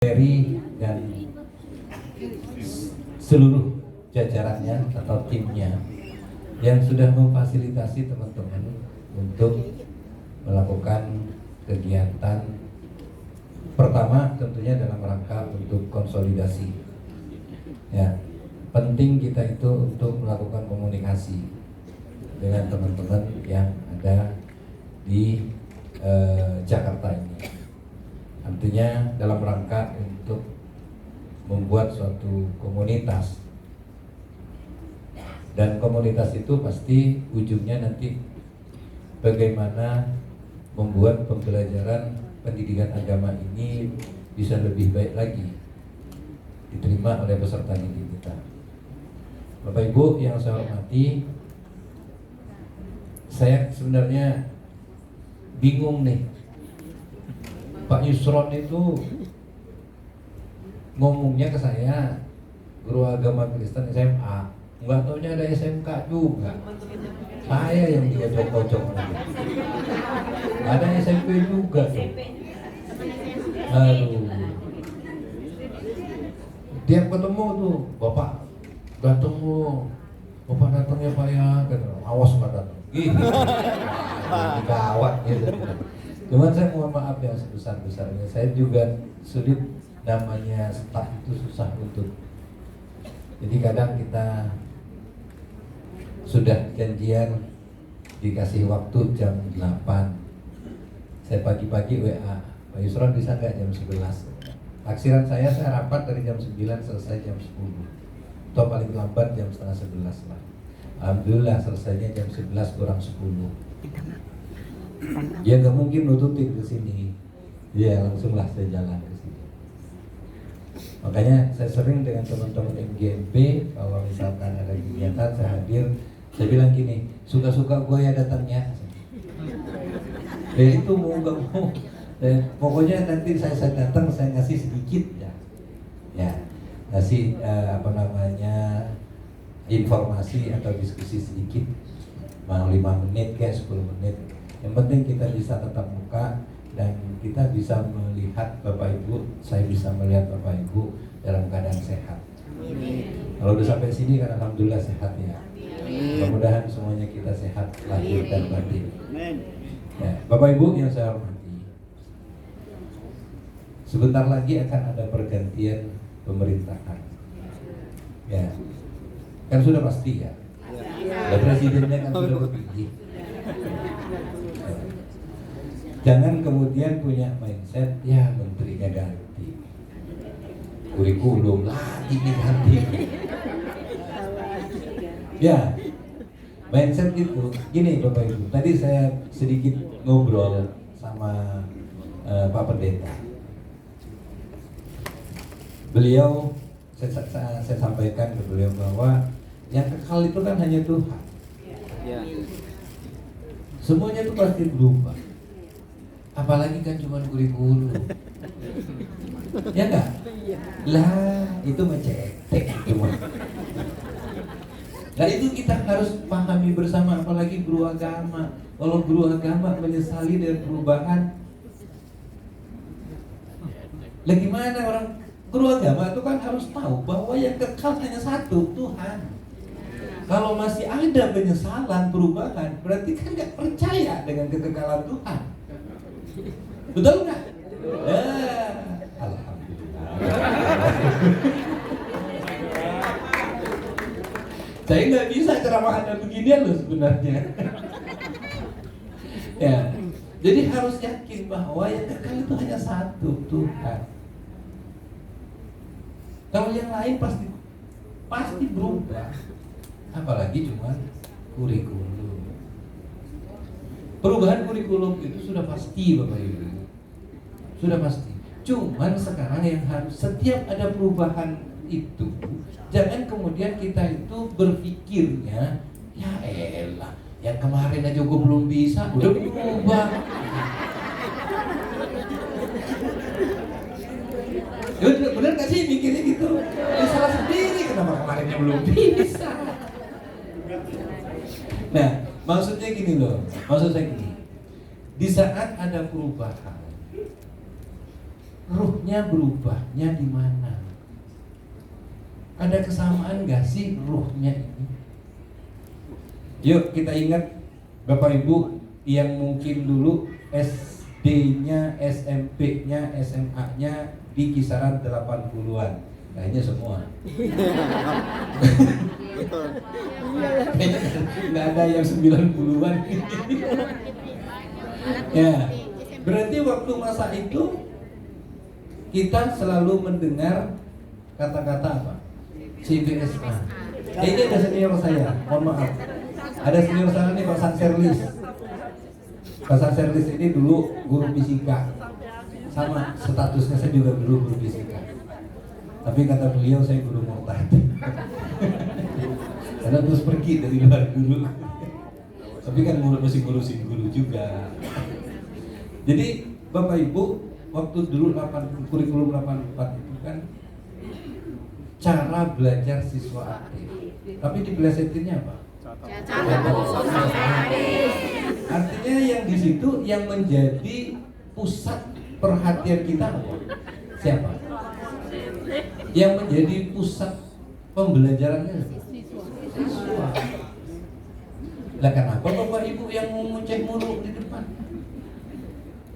Ferry dan seluruh jajarannya atau timnya yang sudah memfasilitasi teman-teman untuk melakukan kegiatan pertama tentunya dalam rangka untuk konsolidasi. Ya, penting kita itu untuk melakukan komunikasi dengan teman-teman yang ada di Jakarta ini. Artinya dalam rangka untuk membuat suatu komunitas, dan komunitas itu pasti ujungnya nanti bagaimana membuat pembelajaran pendidikan agama ini bisa lebih baik lagi diterima oleh peserta didik kita. Bapak Ibu yang saya hormati, saya sebenarnya bingung nih. Pak Yusron itu ngomongnya ke saya guru agama Kristen SMA, nggak taunya ada SMK juga. Saya yang diojok-ojok lagi. Ada SMP juga tuh. Aduh. Tiap ketemu tuh, Bapak datang lu, Bapak datang ya Pak ya, kan awas nggak datang. Gitu. Gawat gitu. Cuman saya mohon maaf yang sebesar-besarnya, saya juga sulit, namanya staf itu susah untuk. Jadi kadang kita sudah janjian dikasih waktu jam 8, saya pagi-pagi WA, Pak Yusron bisa nggak jam 11? Taksiran saya rapat dari jam 9 selesai jam 10, atau paling lambat jam setengah 11 lah. Alhamdulillah selesainya jam 11 kurang 10. Ya nggak mungkin nututin ke sini, ya langsunglah saya jalan ke sini. Makanya saya sering dengan teman-teman MGMP, kalau misalkan ada kegiatan saya hadir, saya bilang gini, suka-suka gue ya datangnya. Ya itu mau nggak mau, pokoknya nanti saya datang saya ngasih sedikit ya ngasih informasi atau diskusi sedikit, mau 5 menit kayak 10 menit. Yang penting kita bisa tetap muka dan kita bisa melihat Bapak Ibu, saya bisa melihat Bapak Ibu dalam keadaan sehat. Kalau udah sampai sini kan alhamdulillah sehat ya. Mudah-mudahan semuanya kita sehat lahir dan batin. Ya, Bapak Ibu yang saya hormati, sebentar lagi akan ada pergantian pemerintahan. Ya, kan sudah pasti ya. Dan presidennya kan sudah terpilih. Jangan kemudian punya mindset, ya menterinya ganti, kurikulum lagi diganti. Ya, mindset itu gini Bapak Ibu. Tadi saya sedikit ngobrol sama Pak Pendeta. Beliau, saya sampaikan ke beliau bahwa yang kekal itu kan hanya Tuhan. Semuanya itu pasti berubah. Apalagi kan cuma kurikulum. Ya enggak? Lah, itu mencetek cuma. Nah itu kita harus pahami bersama, apalagi guru agama. Kalau guru agama menyesali dari perubahan, lah gimana orang guru agama itu kan harus tahu bahwa yang kekal hanya satu, Tuhan. Kalau masih ada penyesalan perubahan, berarti kan nggak percaya dengan kekekalan Tuhan. Betul nggak? Alhamdulillah. Saya nggak bisa ceramahannya beginian loh sebenarnya. Ya, jadi harus yakin bahwa yang kekal itu hanya satu, Tuhan. Kalau yang lain pasti berubah. Apalagi cuma kurikulum. Perubahan kurikulum itu sudah pasti Bapak Ibu. Sudah pasti. Cuman sekarang yang harus, setiap ada perubahan itu, jangan kemudian kita itu berpikirnya, ya elah, yang kemarin aja gue belum bisa, udah berubah. Ya bener gak sih mikirnya gitu? Ya salah sendiri, kenapa kemarinnya belum bisa? Nah, maksudnya gini loh, maksud saya gini, di saat ada perubahan, ruhnya berubahnya di mana? Ada kesamaan gak sih ruhnya ini? Yuk kita ingat Bapak Ibu yang mungkin dulu SD-nya, SMP-nya, SMA-nya di kisaran 80-an. Kayaknya semua. Nggak ada yang 90-an. Ya, berarti waktu masa itu kita selalu mendengar kata-kata apa? CBSA. Ini ada senior saya, mohon maaf. Ada senior saya nih, Pak Sanserlis. Pak Sanserlis ini dulu guru fisika. Sama statusnya saya juga dulu guru fisika. Tapi kata beliau saya guru murtad. Karena terus pergi dari luar guru. Tapi kan masih ngurusin guru juga. Jadi Bapak Ibu, waktu dulu kurikulum 84 itu kan cara belajar siswa aktif. Tapi dipelesetinnya apa? Artinya yang di situ yang menjadi pusat perhatian kita apa? Siapa? Yang menjadi pusat pembelajarannya siswa. Lah kenapa Bapak Ibu yang ngoceh mulu di depan?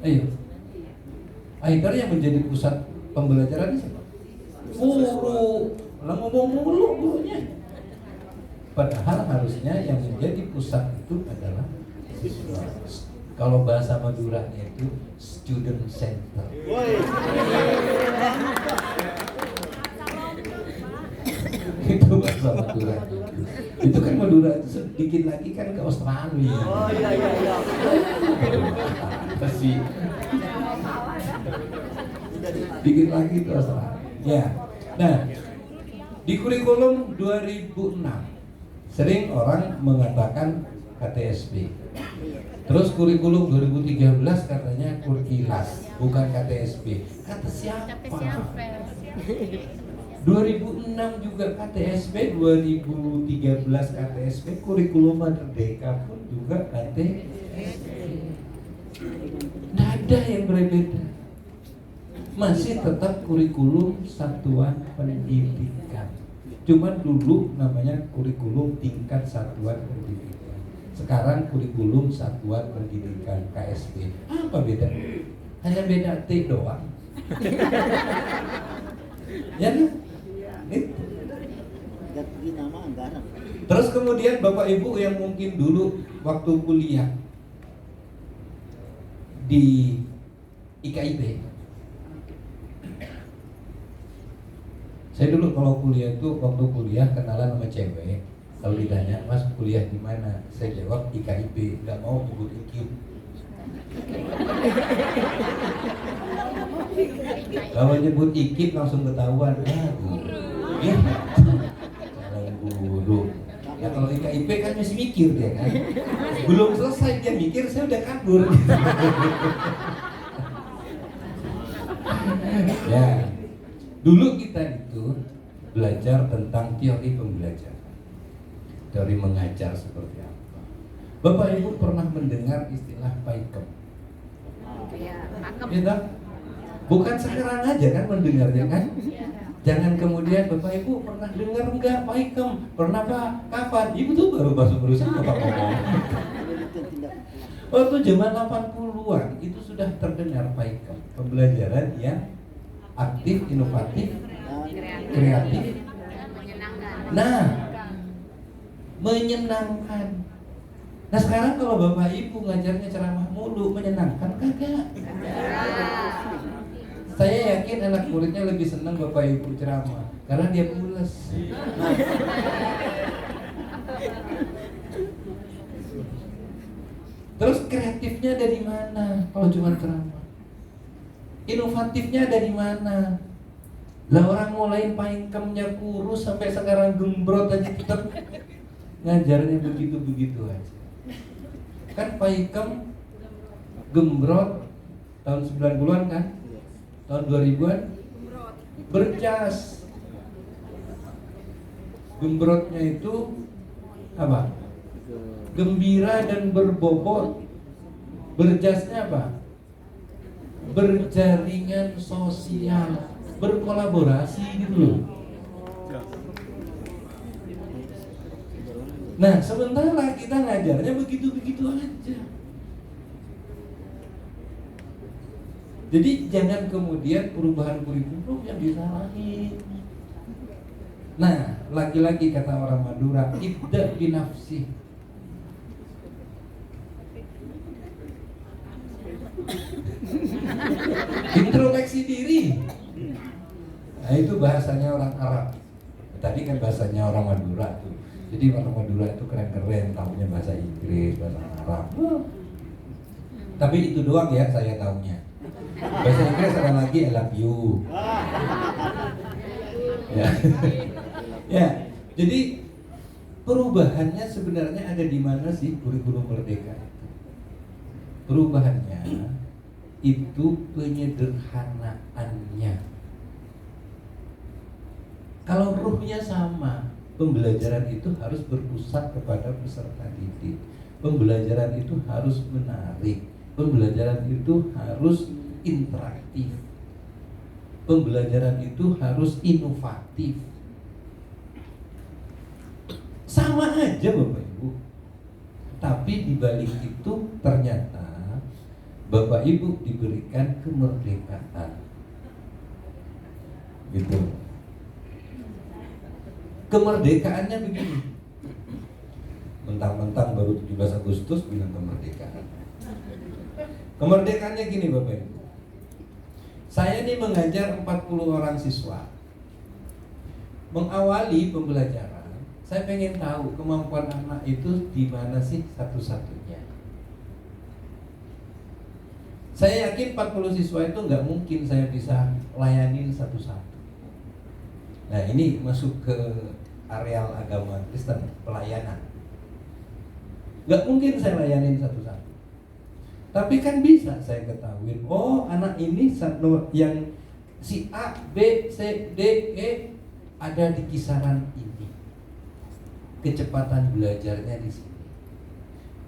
Ayo. Akhirnya yang menjadi pusat pembelajaran siapa? Guru. Lah ngomong mulu gurunya. Padahal harusnya yang menjadi pusat itu adalah siswa. Kalau bahasa Maduranya itu student center. Itu bahasa Madura. Itu kan Madura sedikit lagi kan ke Australia. Oh iya. Pasti. Dikit lagi ke Australia. Ya. Nah, di kurikulum 2006 sering orang mengatakan KTSP. Terus kurikulum 2013 katanya Kurkilas, bukan KTSP. Kata siapa? 2006 juga KTSP, 2013 KTSP, kurikulum Merdeka pun juga KTSP. Tidak ada yang berbeda. Masih tetap kurikulum satuan pendidikan. Cuman dulu namanya kurikulum tingkat satuan pendidikan. Sekarang kurikulum satuan pendidikan KSP. Apa beda? Hanya beda T doang. Ya kan? Itu. Terus kemudian Bapak Ibu yang mungkin dulu waktu kuliah di IKIP. Saya dulu kalau kuliah itu waktu kuliah kenalan sama cewek. Kalau ditanya, Mas kuliah di mana? Saya jawab IKIP, nggak mau nyebut IKIP. Kalau nyebut IKIP langsung ketahuan, guru. Ya, calon guru. Ya kalau IKIP kan masih mikir dia kan. Belum selesai dia mikir, saya udah kabur. Ya. Dulu kita itu belajar tentang teori pembelajaran, teori mengajar seperti apa. Bapak Ibu pernah mendengar istilah PAIKEM? Ya, bukan sekarang aja kan mendengarnya kan? Jangan kemudian Bapak Ibu pernah dengar enggak PAIKEM? Pernah Pak? Kapan? Ibu tuh baru masuk perusahaan Bapak ngomong. Waktu zaman 80-an itu sudah terdengar PAIKEM, pembelajaran yang aktif, inovatif, kreatif, nah, menyenangkan. Nah sekarang kalau Bapak Ibu ngajarnya ceramah mulu, menyenangkan kagak? Saya yakin anak muridnya lebih senang Bapak Ibu ceramah karena dia pules. Terus kreatifnya dari mana kalau cuma ceramah? Inovatifnya dari mana? Lah orang mulai PAIKEM-nya kurus sampai sekarang gembrot aja tetap ngajarnya begitu-begitu aja. Kan PAIKEM gembrot tahun 90-an kan? Tahun 2000-an berjas. Gembrotnya itu apa? Gembira dan berbobot. Berjasnya apa? berjaringan sosial, berkolaborasi gitu loh. Nah, sementara kita ngajarnya begitu-begitu aja. Jadi jangan kemudian perubahan kurikulum yang disalahin. Nah, lagi-lagi kata orang Madura, ibda binafsi. Introspeksi diri. Nah, itu bahasanya orang Arab. Tadi kan bahasanya orang Madura tuh. Jadi orang Madura itu keren-keren, tahunya bahasa Inggris, bahasa Arab. Tapi itu doang ya saya tahunya. Bahasa Inggris ada lagi I love you. Ya. Ya, jadi perubahannya sebenarnya ada di mana sih kurikulum merdeka itu? Perubahannya itu penyederhanaannya. Kalau ruhnya sama, pembelajaran itu harus berpusat kepada peserta didik. Pembelajaran itu harus menarik. Pembelajaran itu harus interaktif. Pembelajaran itu harus inovatif. Sama aja Bapak Ibu. Tapi dibalik itu ternyata Bapak Ibu diberikan kemerdekaan. Gitu. Kemerdekaannya begini. Mentang-mentang baru 17 Agustus bilang kemerdekaan. Kemerdekaannya gini Bapak Ibu. Saya ini mengajar 40 orang siswa. Mengawali pembelajaran, saya pengen tahu kemampuan anak itu di mana sih satu-satunya. Saya yakin 40 siswa itu nggak mungkin saya bisa layanin satu-satu. Nah, ini masuk ke areal agama Kristen, pelayanan. Nggak mungkin saya layanin satu-satu. Tapi kan bisa saya ketahui, oh anak ini yang si A, B, C, D, E ada di kisaran ini. Kecepatan belajarnya di sini.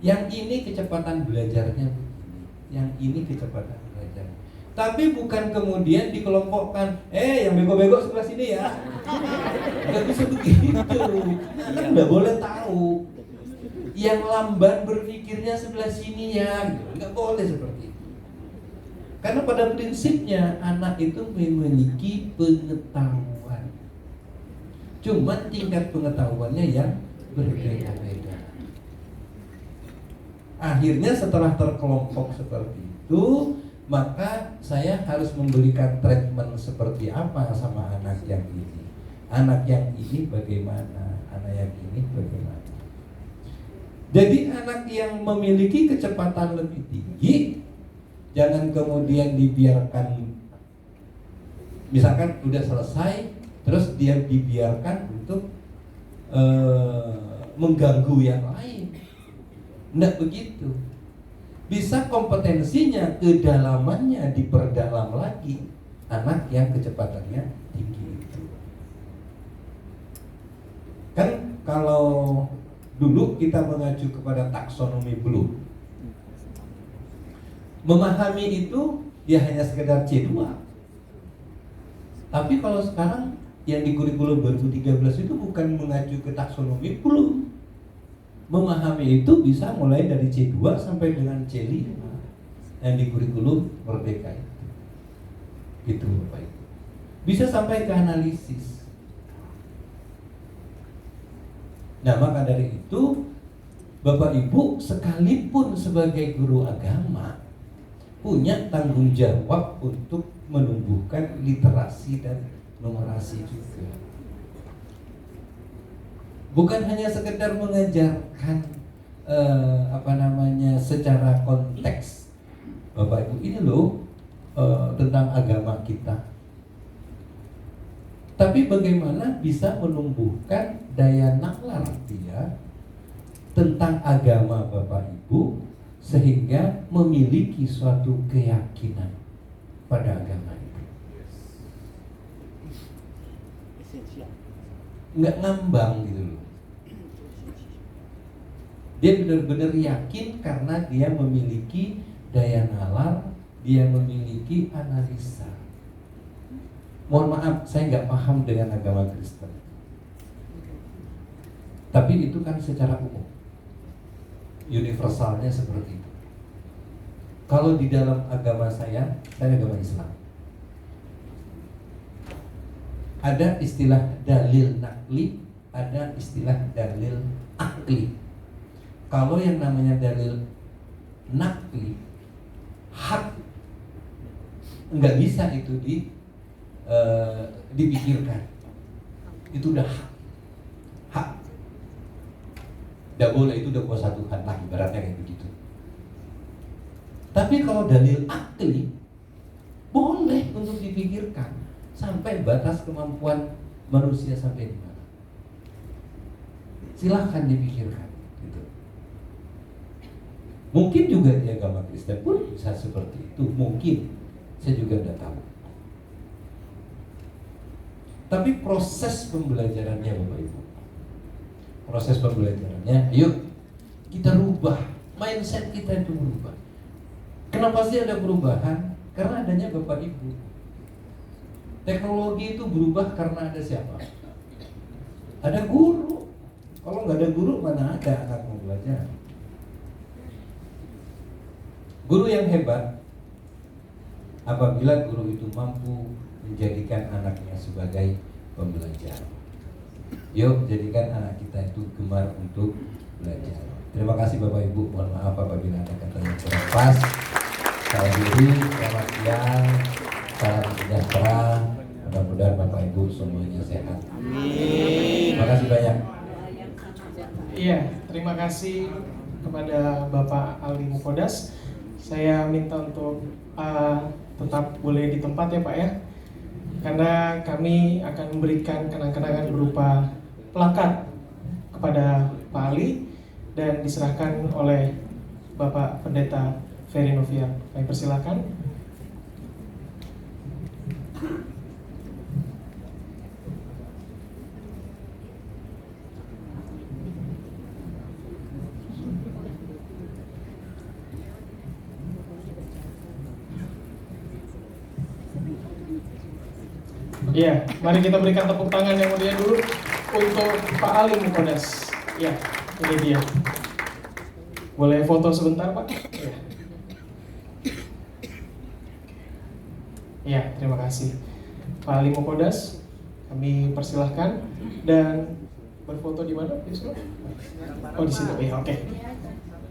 Yang ini kecepatan belajarnya begini. Yang ini kecepatan belajarnya. Tapi bukan kemudian dikelompokkan, yang bego-bego sebelah sini ya. Nggak bisa begitu. Kita nggak boleh tahu. Yang lamban berpikirnya sebelah sini ya, nggak boleh seperti itu. Karena pada prinsipnya anak itu memiliki pengetahuan. Cuma tingkat pengetahuannya yang berbeda-beda. Akhirnya setelah terkelompok seperti itu, maka saya harus memberikan treatment seperti apa sama anak yang ini. Anak yang ini bagaimana, anak yang ini bagaimana. Jadi anak yang memiliki kecepatan lebih tinggi, jangan kemudian dibiarkan, misalkan udah selesai, terus dia dibiarkan untuk mengganggu yang lain. Nggak begitu. Bisa kompetensinya, kedalamannya diperdalam lagi. Anak yang kecepatannya tinggi itu. Kan kalau dulu kita mengacu kepada taksonomi Bloom, memahami itu ya hanya sekedar C2. Tapi kalau sekarang yang di kurikulum 2013 itu bukan mengacu ke taksonomi Bloom. Memahami itu bisa mulai dari C2 sampai dengan C5 yang di kurikulum merdeka itu. Itu Bapak Ibu. Bisa sampai ke analisis. Nah, maka dari itu Bapak Ibu sekalipun sebagai guru agama punya tanggung jawab untuk menumbuhkan literasi dan numerasi juga. Bukan hanya sekedar mengajarkan secara konteks. Bapak Ibu, ini loh tentang agama kita. Tapi bagaimana bisa menumbuhkan daya nalar dia tentang agama Bapak Ibu sehingga memiliki suatu keyakinan pada agama itu. Nggak ngambang gitu loh. Dia benar-benar yakin karena dia memiliki daya nalar, dia memiliki analisa. Mohon maaf, saya nggak paham dengan agama Kristen. Tapi itu kan secara umum, universalnya seperti itu. Kalau di dalam agama saya agama Islam, ada istilah dalil nakli, ada istilah dalil akli. Kalau yang namanya dalil nakli, hak, nggak bisa itu dipikirkan. Itu udah hak. Nggak boleh, itu udah kuasa Tuhan lah, ibaratnya kayak begitu. Tapi kalau dalil akli, boleh untuk dipikirkan sampai batas kemampuan manusia sampai di mana. Silahkan dipikirkan gitu. Mungkin juga di agama Kristen pun bisa seperti itu, mungkin, saya juga tidak tahu. Tapi proses pembelajarannya Bapak Ibu, proses pembelajarannya, yuk kita rubah mindset kita, itu berubah. Kenapa sih ada perubahan? Karena adanya Bapak Ibu. Teknologi itu berubah karena ada siapa? Ada guru. Kalau nggak ada guru, mana ada anak mau belajar? Guru yang hebat, apabila guru itu mampu menjadikan anaknya sebagai pembelajar. Yuk, jadikan anak kita itu gemar untuk belajar. Terima kasih Bapak Ibu. Mohon maaf apabila ada kata yang kurang pas. Saya diri, selamat siang, salam sejahtera. Mudah-mudahan Bapak Ibu semuanya sehat. Amin. Terima kasih banyak. Iya, terima kasih kepada Bapak Ali Mukodas. Saya minta untuk tetap boleh di tempat ya Pak ya, karena kami akan memberikan kenang-kenangan berupa plakat kepada Pak Ali dan diserahkan oleh Bapak Pendeta Ferry Novian. Kami persilakan. Iya, mari kita berikan tepuk tangan yang mulia dulu untuk Pak Ali Mukodas. Ya, ini dia. Boleh foto sebentar Pak? Ya. Ya, terima kasih Pak Ali Mukodas. Kami persilahkan dan berfoto di mana? Oh di situ, ya oke.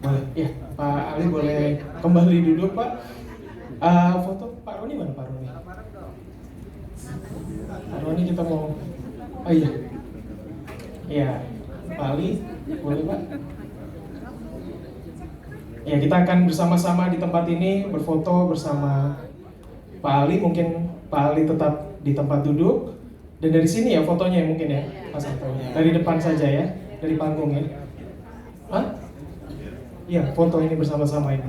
Boleh, ya Pak Ali boleh kembali duduk Pak. Foto Pak Roni mana Pak Roni? Pak Roni kita mau, oh iya, ya Pak Ali boleh Pak. Ya kita akan bersama-sama di tempat ini berfoto bersama Pak Ali. Mungkin Pak Ali tetap di tempat duduk dan dari sini ya fotonya mungkin ya Mas Anto. Dari depan saja ya, dari panggung ya. Hah? Iya, foto ini bersama-sama ini.